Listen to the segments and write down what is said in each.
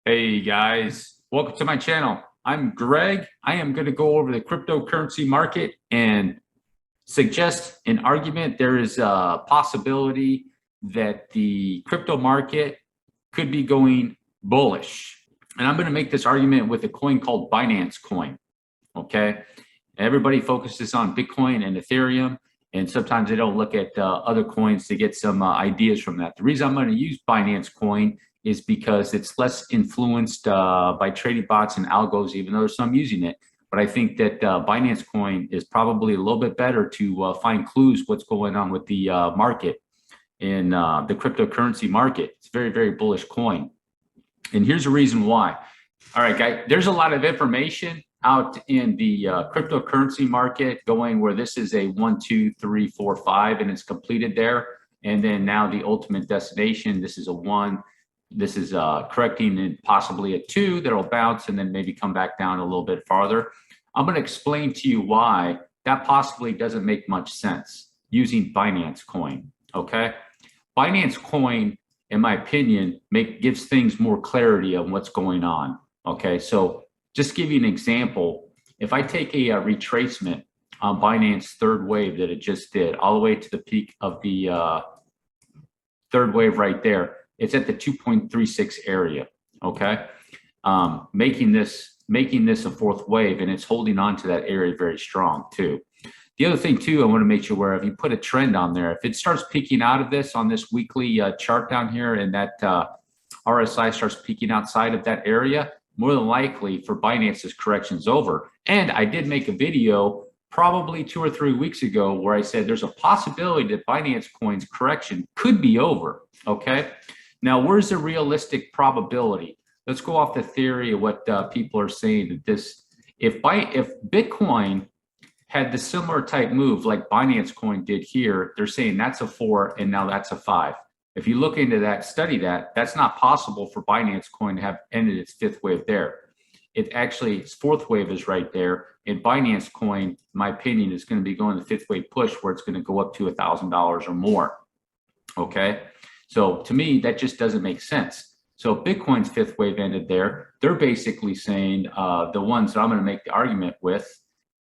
Hey guys, welcome to my channel. I'm Greg. I am going to go over the cryptocurrency market and suggest an argument. There is a possibility that the crypto market could be going bullish. And I'm going to make this argument with a coin called Binance coin. Okay. Everybody focuses on Bitcoin and Ethereum, and sometimes they don't look at other coins to get some ideas from that. The reason I'm going to use Binance coin is because it's less influenced by trading bots and algos, even though there's some using it. But I think that Binance coin is probably a little bit better to find clues what's going on with the market in the cryptocurrency market. It's a very, very bullish coin. And here's the reason why. All right, guys, there's a lot of information out in the cryptocurrency market going where this is a 1, 2, 3, 4, 5, and it's completed there. And then now the ultimate destination, this is a 1. This is correcting and possibly a 2 that'll bounce and then maybe come back down a little bit farther. I'm going to explain to you why that possibly doesn't make much sense using Binance coin. Okay, Binance coin, in my opinion, gives things more clarity on what's going on. Okay, so just give you an example. If I take a retracement on Binance third wave that it just did, all the way to the peak of the third wave right there, it's at the 2.36 area. Okay, making this a fourth wave, and it's holding on to that area very strong too. The other thing too, I want to make you aware of, you put a trend on there. If it starts peaking out of this on this weekly chart down here, and that RSI starts peaking outside of that area, more than likely for Binance's correction's over. And I did make a video probably 2 or 3 weeks ago where I said there's a possibility that Binance coin's correction could be over. Okay, now where's the realistic probability? Let's go off the theory of what people are saying, that this, if Bitcoin had the similar type move like Binance coin did here, they're saying that's a 4 and now that's a 5. If you look into that, study that, that's not possible for Binance coin to have ended its 5th wave there. It actually, its 4th wave is right there. And Binance coin, in my opinion, is going to be going the 5th wave push where it's going to go up to $1,000 or more. Okay, so to me, that just doesn't make sense. So Bitcoin's 5th wave ended there. They're basically saying, the ones that I'm going to make the argument with,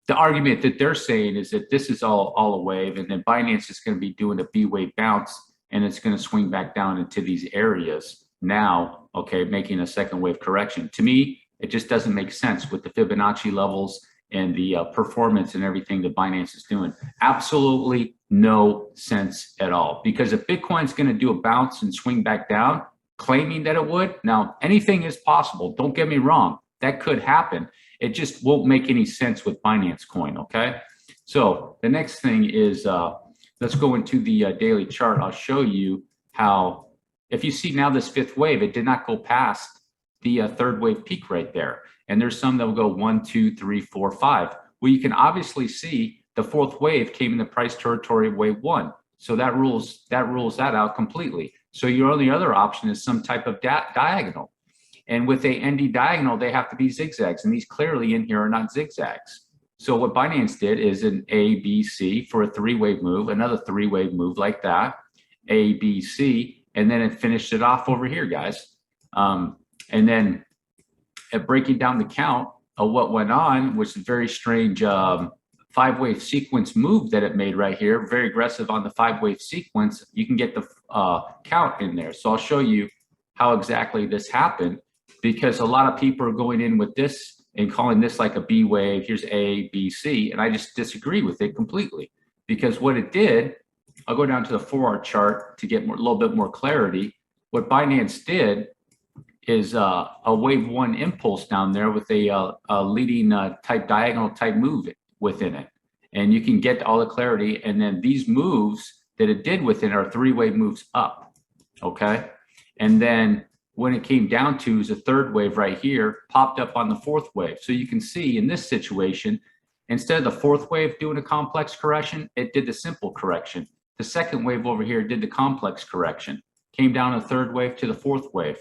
the argument that they're saying is that this is all a wave, and then Binance is going to be doing a B wave bounce, and it's going to swing back down into these areas now, okay, making a second wave correction. To me, it just doesn't make sense with the Fibonacci levels and the performance and everything that Binance is doing. Absolutely no sense at all. Because if Bitcoin's going to do a bounce and swing back down, claiming that it would, now anything is possible. Don't get me wrong. That could happen. It just won't make any sense with Binance coin, okay? So the next thing is, let's go into the daily chart. I'll show you how, if you see now this 5th wave, it did not go past the 3rd wave peak right there. And there's some that will go 1, 2, 3, 4, 5. Well, you can obviously see the 4th wave came in the price territory of wave 1. So that rules that out completely. So your only other option is some type of diagonal. And with a ND diagonal, they have to be zigzags. And these clearly in here are not zigzags. So what Binance did is an A, B, C for a 3-wave move, another 3-wave move like that, A, B, C, and then it finished it off over here, guys. And then breaking down the count of what went on, which is a very strange 5-wave sequence move that it made right here, very aggressive on the 5-wave sequence. You can get the count in there. So I'll show you how exactly this happened, because a lot of people are going in with this and calling this like a B wave. Here's A, B, C, and I just disagree with it completely, because what it did, I'll go down to the 4-hour chart to get a little bit more clarity. What Binance did is a wave 1 impulse down there with a leading type diagonal type move within it, and you can get all the clarity. And then these moves that it did within are 3-wave moves up, okay? And then when it came down to is a 3rd wave right here, popped up on the 4th wave. So you can see in this situation, instead of the 4th wave doing a complex correction, it did the simple correction. The 2nd wave over here did the complex correction, came down a 3rd wave to the 4th wave,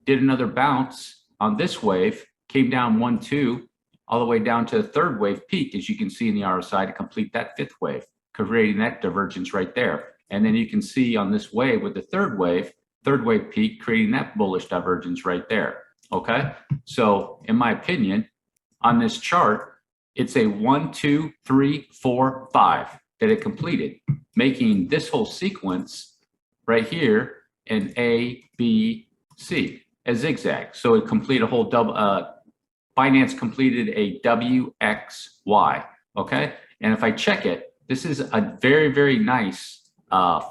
did another bounce on this wave, came down 1, 2, all the way down to the 3rd wave peak, as you can see in the RSI, to complete that 5th wave, creating that divergence right there. And then you can see on this wave with the 3rd wave peak, creating that bullish divergence right there. Okay. So in my opinion, on this chart, it's a 1, 2, 3, 4, 5 that it completed, making this whole sequence right here an A, B, C, a zigzag. So it completed a whole double, Binance completed a WXY, okay? And if I check it, this is a very, very nice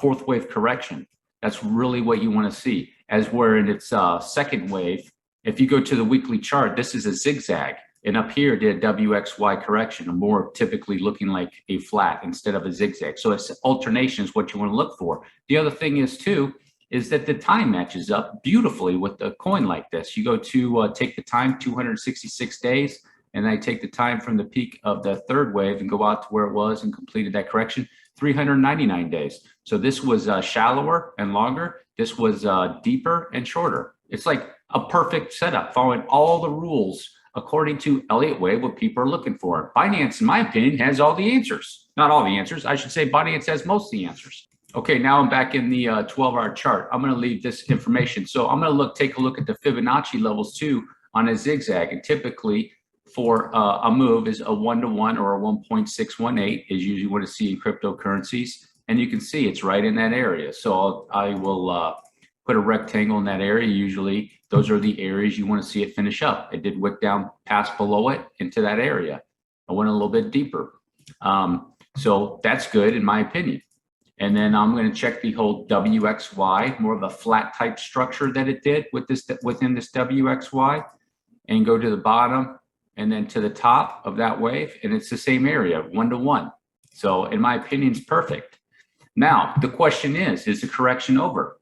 fourth wave correction. That's really what you want to see. As where in its second wave, if you go to the weekly chart, this is a zigzag. And up here did a WXY correction, more typically looking like a flat instead of a zigzag. So it's alternation is what you want to look for. The other thing is too, is that the time matches up beautifully with the coin like this. You go to take the time, 266 days, and I take the time from the peak of the third wave and go out to where it was and completed that correction, 399 days. So this was shallower and longer. This was deeper and shorter. It's like a perfect setup, following all the rules according to Elliott Wave, what people are looking for. Binance, in my opinion, has all the answers. Not all the answers. I should say Binance has most of the answers. Okay, now I'm back in the 12-hour chart. I'm going to leave this information. So I'm going to take a look at the Fibonacci levels too on a zigzag. And typically for a move is a 1-to-1 or a 1.618 is usually what I see in cryptocurrencies. And you can see it's right in that area. So I will put a rectangle in that area. Usually those are the areas you want to see it finish up. It did wick down past below it into that area. I went a little bit deeper. So that's good in my opinion. And then I'm going to check the whole WXY, more of a flat type structure that it did with this within this WXY, and go to the bottom and then to the top of that wave. And it's the same area, 1-to-1. So in my opinion, it's perfect. Now, the question is the correction over?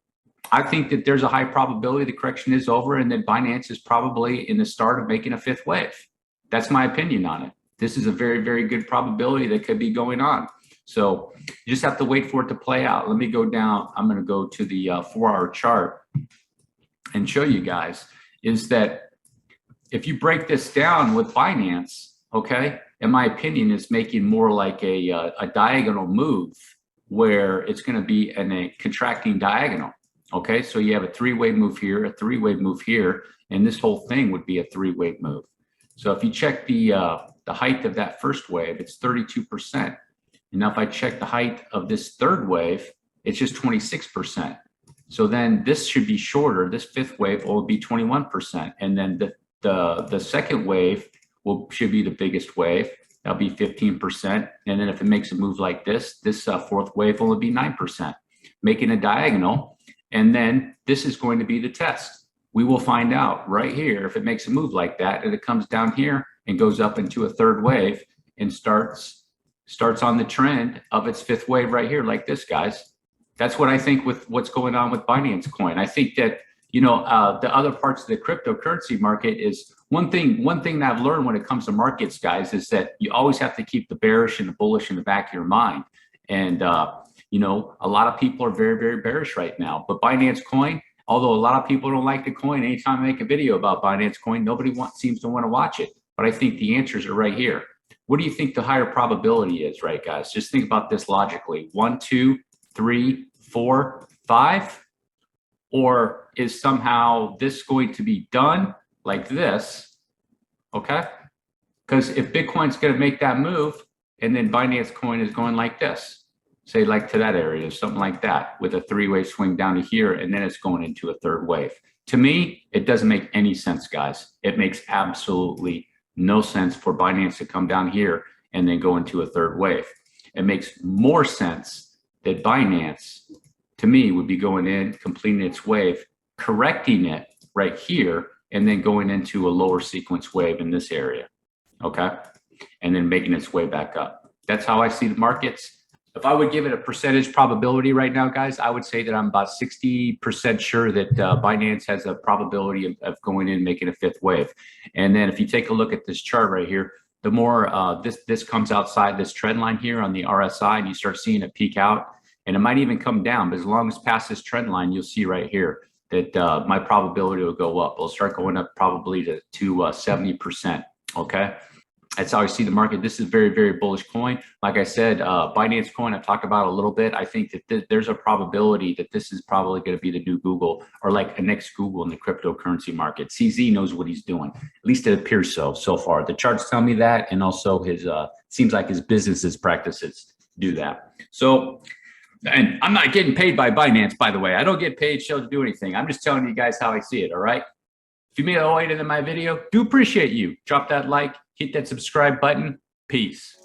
I think that there's a high probability the correction is over and that Binance is probably in the start of making a fifth wave. That's my opinion on it. This is a very, very good probability that could be going on. So you just have to wait for it to play out. Let me go down. I'm going to go to the 4-hour chart and show you guys is that if you break this down with Binance, okay, in my opinion, is making more like a diagonal move where it's going to be in a contracting diagonal. Okay, so you have a 3-wave move here, a 3-wave move here, and this whole thing would be a 3-wave move. So if you check the height of that first wave, it's 32%. And now if I check the height of this third wave, it's just 26%. So then this should be shorter. This fifth wave will be 21%. And then the second wave should be the biggest wave. That'll be 15%. And then if it makes a move like this fourth wave will be 9%, making a diagonal. And then this is going to be the test. We will find out right here if it makes a move like that and it comes down here and goes up into a third wave and starts on the trend of its fifth wave right here like this, guys. That's what I think with what's going on with Binance coin. I think that, you know, the other parts of the cryptocurrency market is one thing that I've learned when it comes to markets, guys, is that you always have to keep the bearish and the bullish in the back of your mind. And, you know, a lot of people are very, very bearish right now. But Binance coin, although a lot of people don't like the coin, anytime I make a video about Binance coin, nobody seems to want to watch it. But I think the answers are right here. What do you think the higher probability is, right, guys? Just think about this logically. 1, 2, 3, 4, 5? Or is somehow this going to be done like this, okay? Because if Bitcoin's going to make that move and then Binance coin is going like this, say like to that area, something like that, with a 3-wave swing down to here, and then it's going into a third wave. To me, it doesn't make any sense, guys. It makes absolutely no sense for Binance to come down here and then go into a third wave. It makes more sense that Binance, to me, would be going in, completing its wave, correcting it right here, and then going into a lower sequence wave in this area, okay? And then making its way back up. That's how I see the markets. If I would give it a percentage probability right now, guys, I would say that I'm about 60% sure that Binance has a probability of going in and making a fifth wave. And then if you take a look at this chart right here, the more this comes outside this trend line here on the RSI and you start seeing it peak out, and it might even come down, but as long as past this trend line, you'll see right here that my probability will go up. It'll start going up probably to 70%, okay? That's how I see the market. This is very, very bullish coin. Like I said, Binance coin, I talked about a little bit. I think that there's a probability that this is probably going to be the new Google, or like a next Google in the cryptocurrency market. CZ knows what he's doing. At least it appears so far. The charts tell me that, and also his seems like his business practices do that. So, and I'm not getting paid by Binance, by the way. I don't get paid to do anything. I'm just telling you guys how I see it. All right. If you made it all the way into my video, do appreciate you. Drop that like, hit that subscribe button. Peace.